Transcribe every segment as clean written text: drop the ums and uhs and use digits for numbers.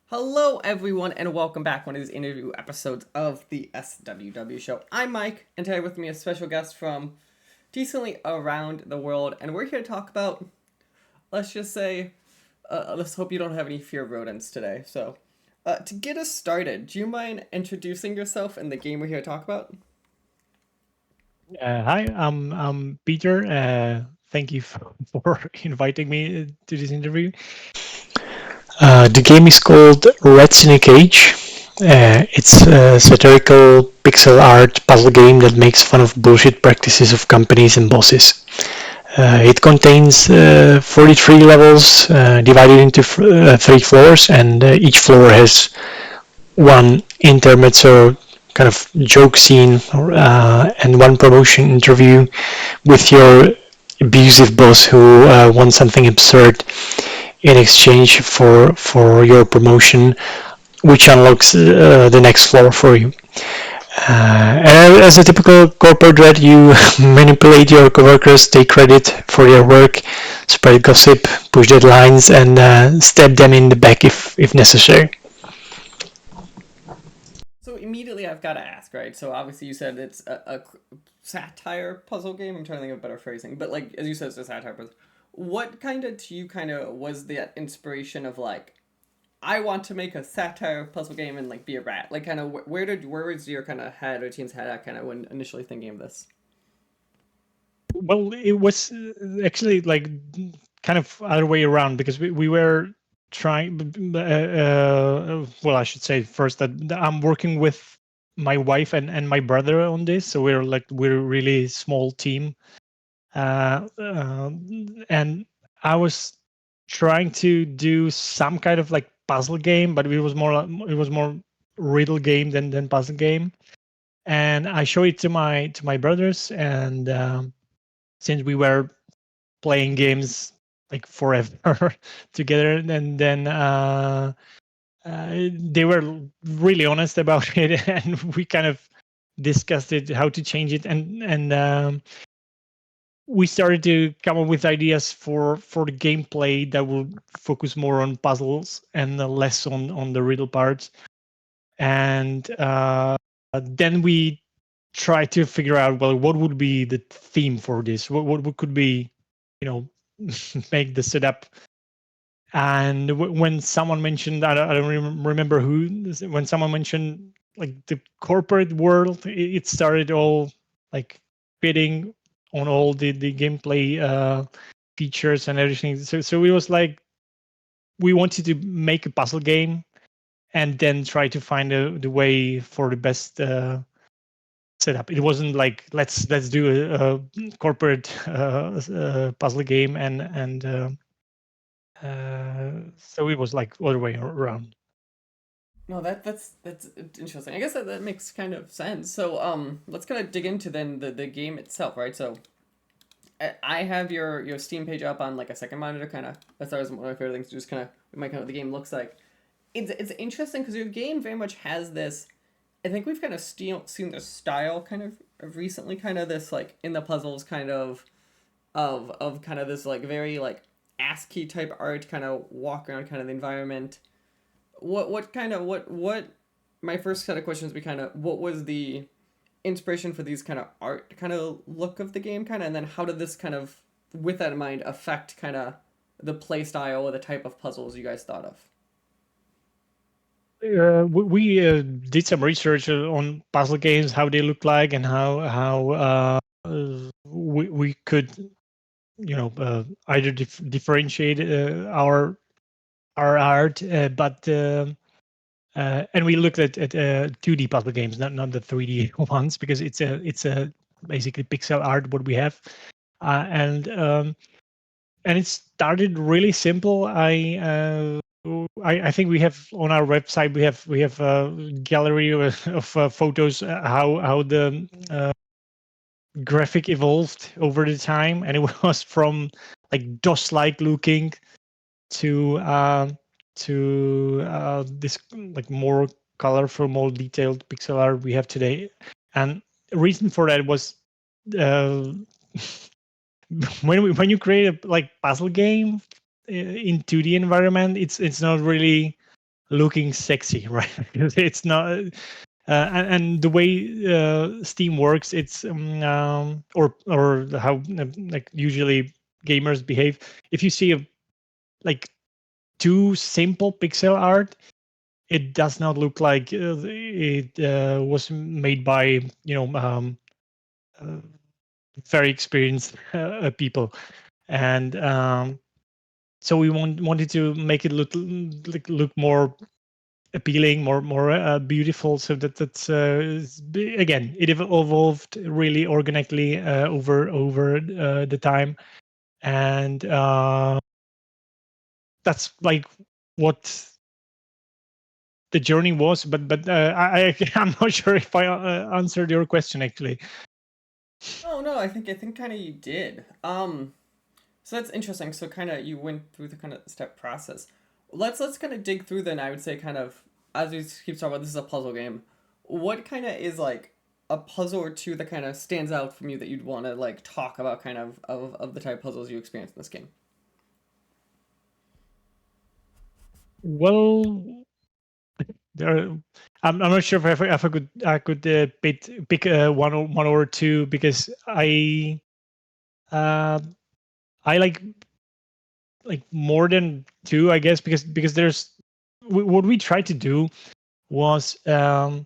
Hello, everyone, and welcome back to one of these interview episodes of the SWW show. I'm Mike, and today with me a special guest from decently around the world, and we're here to talk about, let's just say, let's hope you don't have any fear of rodents today. So, to get us started, do you mind introducing yourself and the game we're here to talk about? Hi, I'm Peter. Thank you for inviting me to this interview. The game is called Rats in a Cage. It's a satirical pixel art puzzle game that makes fun of bullshit practices of companies and bosses. It contains 43 levels divided into three floors, and each floor has one intermezzo kind of joke scene and one promotion interview with your abusive boss who wants something absurd in exchange for your promotion, which unlocks the next floor for you. And as a typical corporate rat, you manipulate your coworkers, take credit for their work, spread gossip, push deadlines, and stab them in the back if necessary. So immediately I've got to ask, right? So obviously you said it's a satire puzzle game. I'm trying to think of a better phrasing, but like as you said, it's a satire puzzle. What kind of to you kind of was the inspiration of like I want to make a satire puzzle game and like be a rat? Like kind of where was your kind of head or team's head at kind of when initially thinking of this? Well, it was actually like kind of other way around because we were trying. Well, I should say first that I'm working with my wife and my brother on this, so we're a really small team. And I was trying to do some kind of like puzzle game, but it was more riddle game than puzzle game. And I showed it to my brothers, and since we were playing games like forever together, and then they were really honest about it, and we kind of discussed it, how to change it, and we started to come up with ideas for the gameplay that will focus more on puzzles and less on the riddle parts. And then we try to figure out, well, what would be the theme for this, what could be, you know, make the setup. And when someone mentioned, I don't remember who, when someone mentioned like the corporate world, it started all like fitting on all the gameplay features and everything. So it was like we wanted to make a puzzle game and then try to find the way for the best setup. It wasn't like let's do a corporate puzzle game, and so it was like other way around. No, that's interesting. I guess that makes kind of sense. So let's kind of dig into then the game itself, right? So I have your Steam page up on like a second monitor, kind of. That's always one of my favorite things. Just kind of my kind of the game looks like. It's interesting because your game very much has this. I think we've kind of seen the style kind of recently, kind of this like in the puzzles kind of kind of this like very like ASCII type art, kind of walk around kind of the environment. What kind of what my first set of questions be kind of what was the inspiration for these kind of art kind of look of the game kind of, and then how did this kind of with that in mind affect kind of the play style or the type of puzzles you guys thought of? We did some research on puzzle games, how they look like, and how we could, either differentiate our art, but and we looked at 2D puzzle games, not the 3D ones, because it's a basically pixel art what we have, and it started really simple. I think we have on our website we have a gallery of photos, how the graphic evolved over the time, and it was from like DOS-like looking to this like more colorful, more detailed pixel art we have today. And the reason for that was uh, when you create a like puzzle game, in 2D environment, it's not really looking sexy, right? It's not. And the way Steam works, it's or how like usually gamers behave. If you see a like too simple pixel art, it does not look like it was made by uh, very experienced people, and so we wanted to make it look more appealing, more beautiful. So that's again, it evolved really organically over the time, and that's like what the journey was. But I'm not sure if I answered your question actually. Oh no, I think kind of you did. So that's interesting. So kind of you went through the kind of step process. Let's kind of dig through then. I would say kind of as we keep talking about this is a puzzle game. What kind of is like a puzzle or two that kind of stands out from you that you'd want to like talk about kind of the type of puzzles you experience in this game? Well, there. I'm not sure if I could pick one or two, because uh, I like more than two, I guess, because there's what we tried to do was to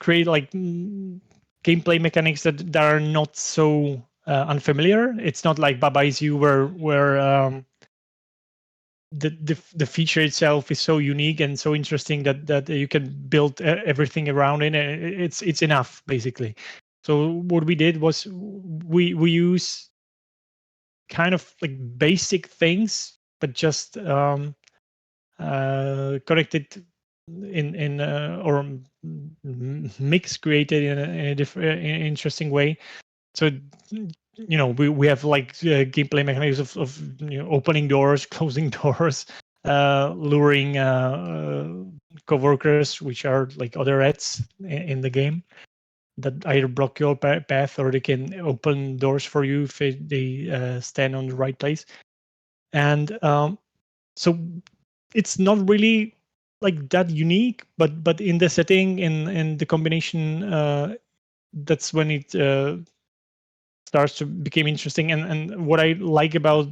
create like gameplay mechanics that are not so unfamiliar. It's not like Baba Is You, where the feature itself is so unique and so interesting that you can build everything around it. And it's enough basically. So what we did was we use kind of like basic things, but just connected in or mix created in a different interesting way. So we have like gameplay mechanisms of opening doors, closing doors, luring coworkers, which are like other rats in the game, that either block your path or they can open doors for you if they stand on the right place. And so it's not really like that unique, but in the setting, in the combination, that's when it starts to become interesting. And what I like about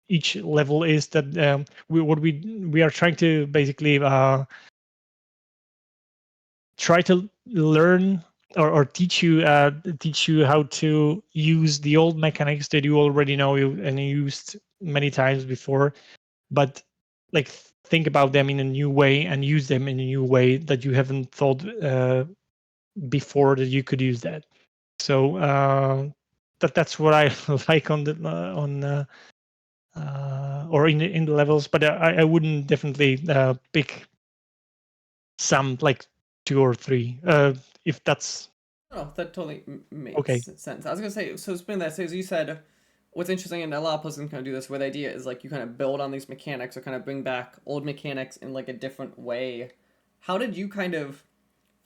each level is that we are trying to basically try to learn or teach you how to use the old mechanics that you already know and used many times before, but like think about them in a new way and use them in a new way that you haven't thought before that you could use that. So that's what I like on the on or in the levels, but I wouldn't definitely pick some like two or three if that's Oh, that totally okay. makes sense. I was gonna say, so spin that. So as you said, what's interesting, and a lot of puzzles kind of do this, where the idea is like you kind of build on these mechanics or kind of bring back old mechanics in like a different way. How did you kind of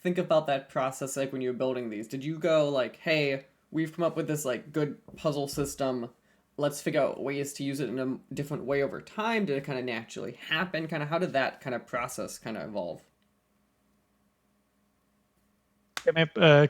think about that process like when you were building these? Did you go like, hey, we've come up with this like good puzzle system. Let's figure out ways to use it in a different way over time. Did it kind of naturally happen? Kind of how did that kind of process kind of evolve?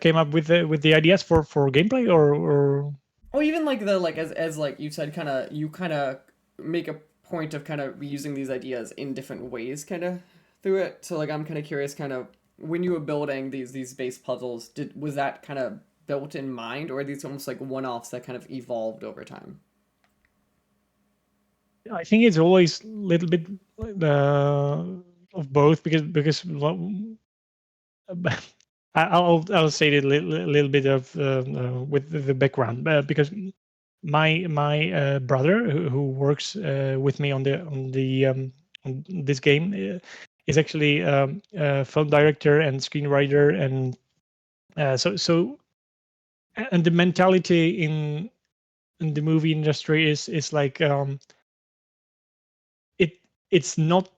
Came up with the ideas for gameplay or Or even like the like as like you said, kind of you kind of make a point of kind of reusing these ideas in different ways, kind of through it. So like I'm kind of curious, kind of when you were building these base puzzles, did was that kind of built in mind, or are these almost like one offs that kind of evolved over time? I think it's always a little bit uh, of both, because I'll say it a little bit of with the background, because my brother, who works with me on this game, is actually a film director and screenwriter, and so and the mentality in the movie industry is like it it's not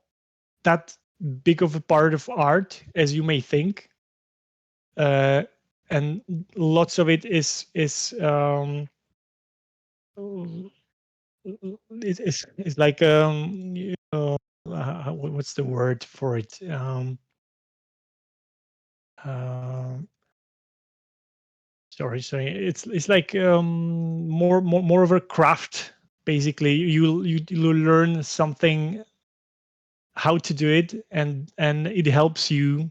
that big of a part of art as you may think, uh, and lots of it is it's like what's the word for it? Uh, sorry, it's like more of a craft. Basically, you learn something, how to do it, and it helps you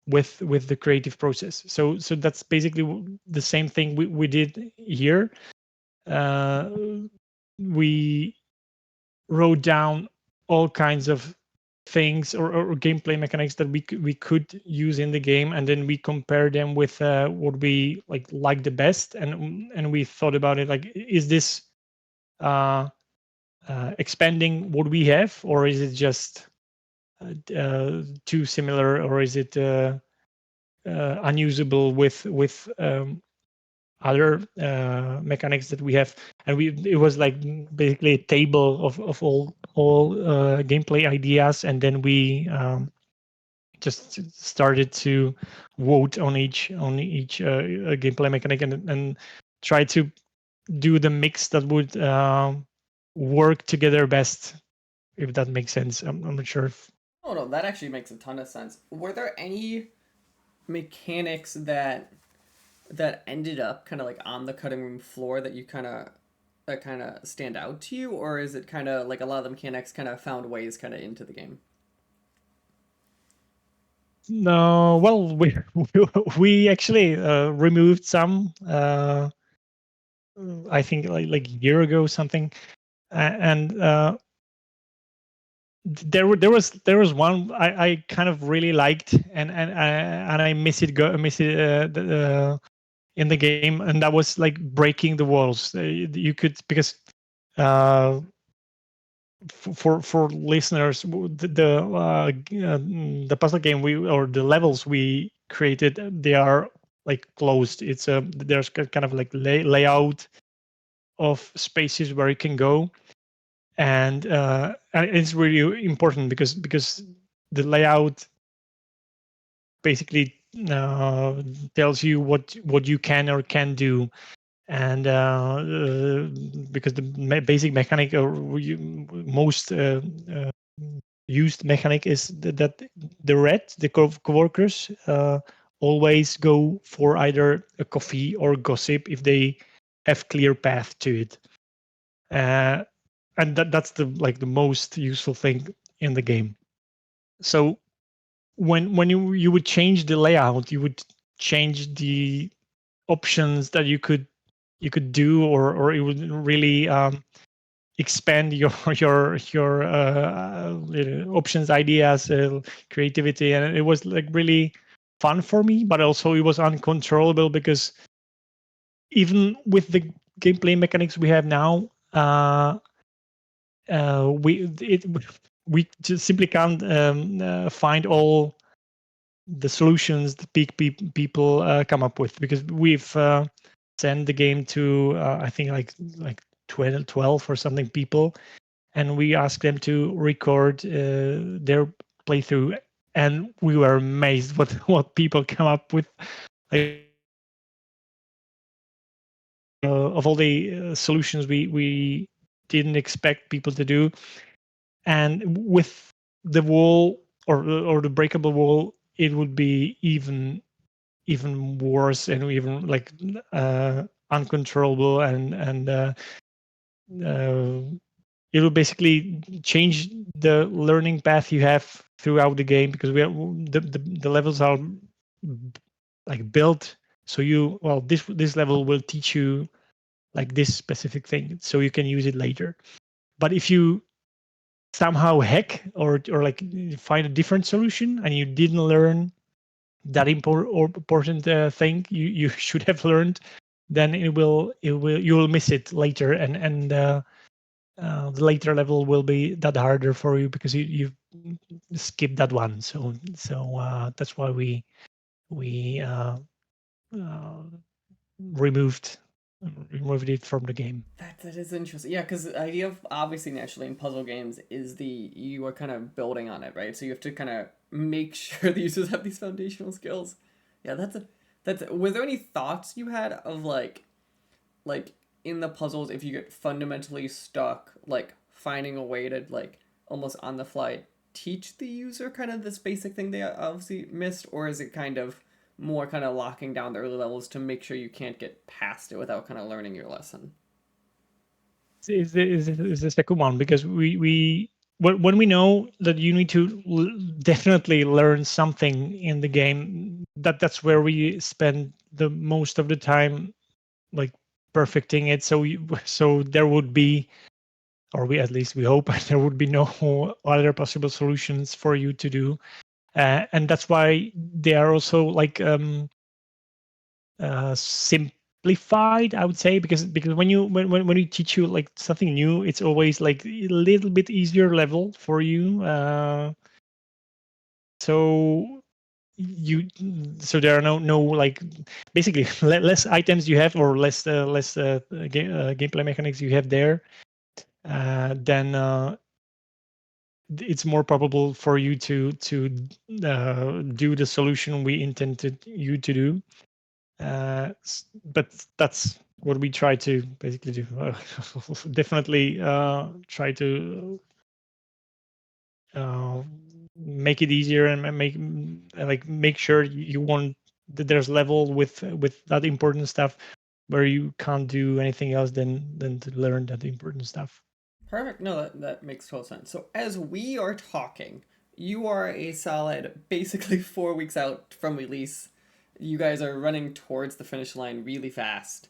with the creative process. So that's basically the same thing we did here. uh, we wrote down all kinds of things, or gameplay mechanics that we could use in the game, and then we compare them with what we like the best, and we thought about it like, is this uh, expanding what we have, or is it just too similar, or is it unusable with other mechanics that we have. And it was like basically a table of all gameplay ideas, and then we just started to vote on each gameplay mechanic, and try to do the mix that would work together best, if that makes sense. I'm not sure if. Oh no, that actually makes a ton of sense. Were there any mechanics that ended up kind of like on the cutting room floor that you kind of stand out to you, or is it kind of like a lot of the mechanics kind of found ways kind of into the game? No, well, we actually removed some. I think like a year ago something, and there was one I kind of really liked, and I miss it in the game, and that was like breaking the walls. You could, because uh, for listeners, the puzzle game we or the levels we created, they are like closed. There's kind of like layout of spaces where you can go, and it's really important because the layout basically tells you what you can or can do. And because the basic mechanic, or most used mechanic, is that the coworkers always go for either a coffee or gossip if they have clear path to it. uh, and that's the most useful thing in the game. So when you would change the layout, you would change the options that you could do, or it would really expand your options, ideas, creativity. And it was like really fun for me, but also it was uncontrollable, because even with the gameplay mechanics we have now, we just simply can't find all the solutions that people come up with, because we've sent the game to I think like 12 or something people, and we asked them to record their playthrough, and we were amazed what people come up with. Like, of all the solutions we didn't expect people to do. And with the wall, or the breakable wall, it would be even worse, and even like uncontrollable, and uh, it will basically change the learning path you have throughout the game, because the levels are like built, so this level will teach you like this specific thing, so you can use it later. But if you somehow hack, or like find a different solution, and you didn't learn that important thing you should have learned, then you will miss it later, and the later level will be that harder for you, because you skipped that one. So that's why we uh, removed removed it from the game. That is interesting. Yeah, because the idea of obviously naturally in puzzle games is you are kind of building on it, right? So you have to kind of make sure the users have these foundational skills. Yeah, that's. Was there any thoughts you had of like in the puzzles, if you get fundamentally stuck, like finding a way to like almost on the fly teach the user kind of this basic thing they obviously missed, or is it kind of more kind of locking down the early levels to make sure you can't get past it without kind of learning your lesson? Is the second one, because we when we know that you need to definitely learn something in the game, that's where we spend the most of the time, like perfecting it. So so there would be, or we, at least we hope, there would be no other possible solutions for you to do, and that's why they are also like simplified, I would say, because when you teach you like something new, it's always like a little bit easier level for you. So you so there are no like basically less items you have, or less gameplay mechanics you have there, then it's more probable for you to do the solution we intended you to do. But that's what we try to basically do. Definitely try to uh, make it easier, and make sure you want that there's level with that important stuff where you can't do anything else than to learn that important stuff. Perfect. No, that makes total sense. So as we are talking, you are a solid basically 4 weeks out from release. You guys are running towards the finish line really fast.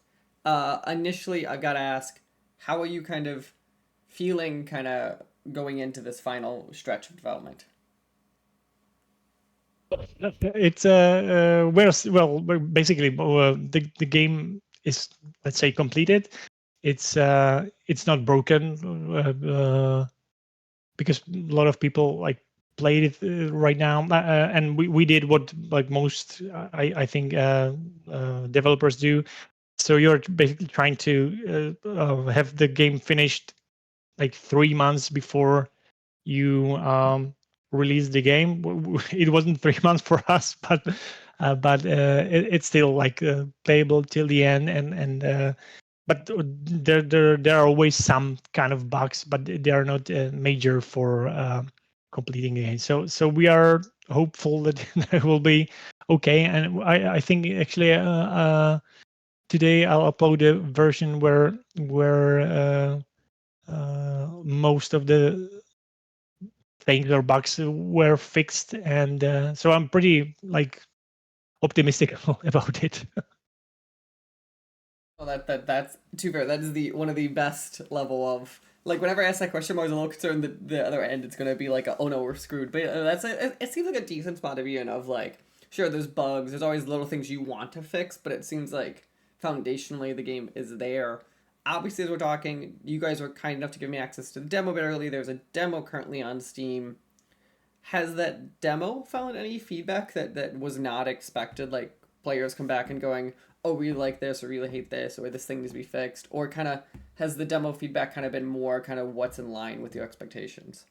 Initially, I've got to ask, how are you kind of feeling kind of going into this final stretch of development? It's basically the game is, let's say, completed. It's not broken, because a lot of people like played it right now, and we did what like most I think developers do. So you're basically trying to have the game finished like 3 months before you release the game. It wasn't 3 months for us, but it's still like playable till the end, and but there are always some kind of bugs, but they are not major for completing the game. So we are hopeful that it will be okay, and I think actually today I'll upload a version where most of the things or bugs were fixed, and so I'm pretty like optimistic about it. Well, that's too fair. That is the one of the best level of like whenever I ask that question, I'm always a little concerned that the other end it's gonna be like a, oh no, we're screwed. But it seems like a decent spot to be in. Of like, sure, there's bugs, there's always little things you want to fix, but it seems like foundationally the game is there. Obviously, as we're talking, you guys were kind enough to give me access to the demo a bit early. There's a demo currently on Steam. Has that demo found any feedback that was not expected? Like players come back and going, "Oh, we really like this," or "really hate this," or "this thing needs to be fixed," or kind of has the demo feedback kind of been more kind of what's in line with your expectations?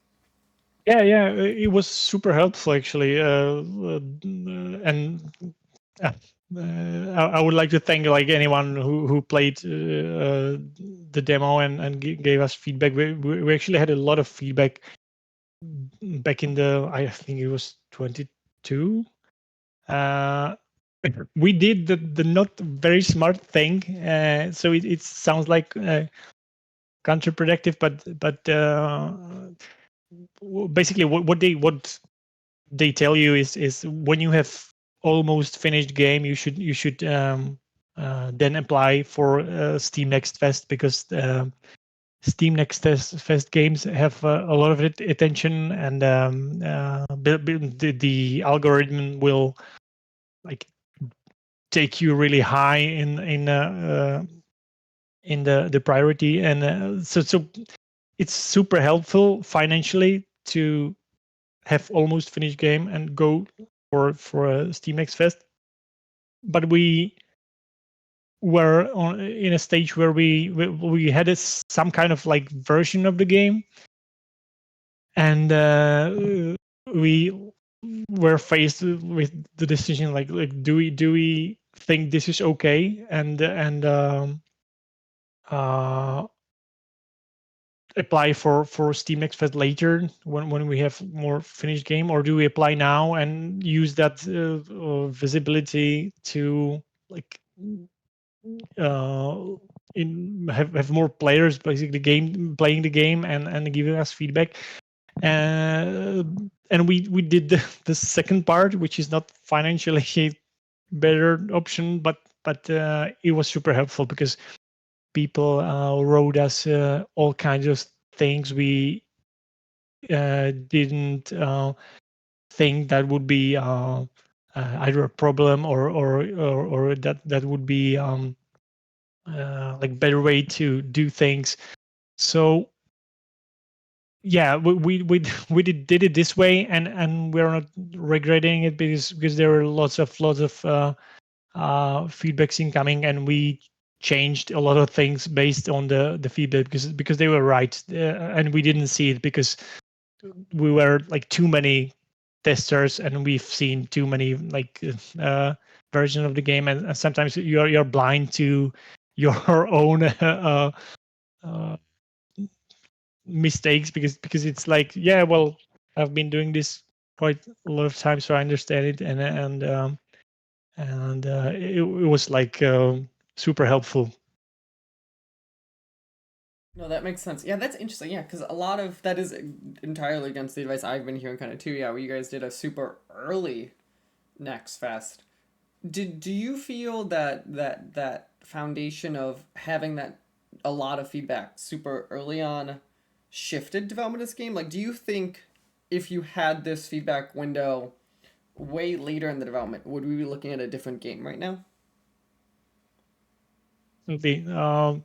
Yeah, it was super helpful actually, and uh, I would like to thank like anyone who played the demo and gave us feedback. We actually had a lot of feedback back in the, I think it was 22. Uh, we did the not very smart thing, so it sounds like counterproductive, but basically what they tell you is when you have almost finished game, you should then apply for Steam Next Fest, because Steam Next Fest games have a lot of attention, and the algorithm will like take you really high in the priority, and so it's super helpful financially to have almost finished game and go for a Steam Next Fest. But we were in a stage where we had some kind of like version of the game, and we were faced with the decision like do we think this is okay, and apply for Steam Next Fest later when we have more finished game, or do we apply now and use that visibility to like have more players basically playing the game and giving us feedback? And we did the second part, which is not financially a better option, but it was super helpful because people wrote us all kinds of things we didn't think that would be either a problem or that would be like better way to do things. So yeah, we did it this way, and we're not regretting it because there were lots of feedbacks incoming, and we changed a lot of things based on the feedback because they were right, and we didn't see it because we were like too many testers and we've seen too many like version of the game, and sometimes you're blind to your own uh, mistakes because it's like, yeah, well, I've been doing this quite a lot of times, so I understand it, and it was like super helpful. No, that makes sense. Yeah, that's interesting. Yeah, because a lot of that is entirely against the advice I've been hearing kind of too. Yeah, where you guys did a super early Next Fest. Do you feel that foundation of having that a lot of feedback super early on shifted development of this game? Like, do you think if you had this feedback window way later in the development, would we be looking at a different game right now? The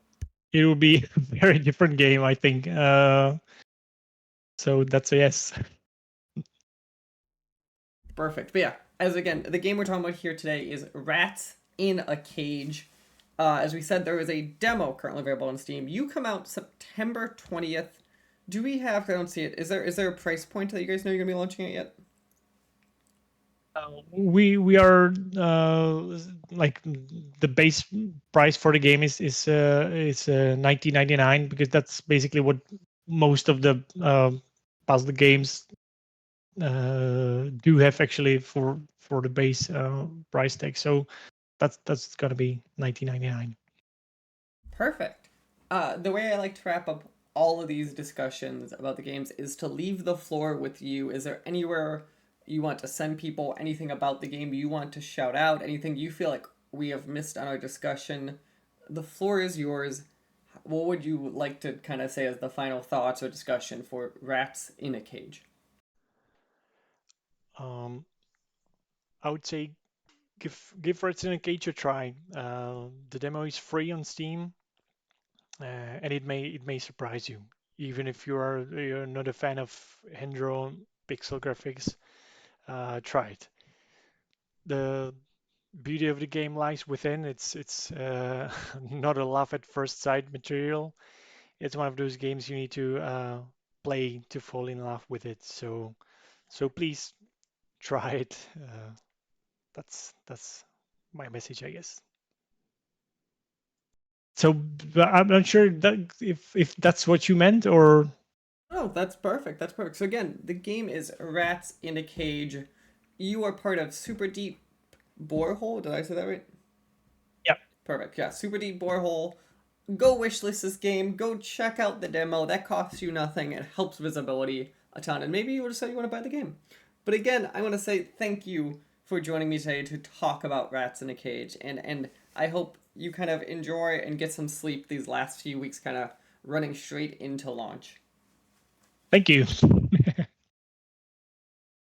it will be a very different game, I think. So that's a yes. Perfect. But yeah, as again, the game we're talking about here today is Rats in a Cage. As we said, there is a demo currently available on Steam. You come out September 20th. Do we have? I don't see it. Is there a price point that you guys know you're gonna be launching it yet? We are like the base price for the game is 19.99 because that's basically what most of the puzzle games do have actually for the base price tag. So that's gonna be 19.99. Perfect. The way I like to wrap up all of these discussions about the games is to leave the floor with you. Is there anywhere you want to send people? Anything about the game you want to shout out? Anything you feel like we have missed on our discussion? The floor is yours. What would you like to kind of say as the final thoughts or discussion for Rats in a Cage? Um, I would say give Resident Cage a try. The demo is free on Steam, and it may surprise you, even if you're not a fan of hand-drawn pixel graphics. Try it. The beauty of the game lies within. It's not a love at first sight material. It's one of those games you need to play to fall in love with it. So please try it. That's my message, I guess. So I'm not sure that if that's what you meant or Oh, that's perfect. That's perfect. So again, the game is Rats in a Cage. You are part of Super Deep Borehole. Did I say that right? yeah. Perfect. Yeah, Super Deep Borehole. Go wishlist this game. Go check out the demo. That costs you nothing. It helps visibility a ton. And maybe you will decide you want to buy the game. But again, I want to say thank you for joining me today to talk about Rats in a Cage. And I hope you kind of enjoy and get some sleep these last few weeks, kind of running straight into launch. Thank you.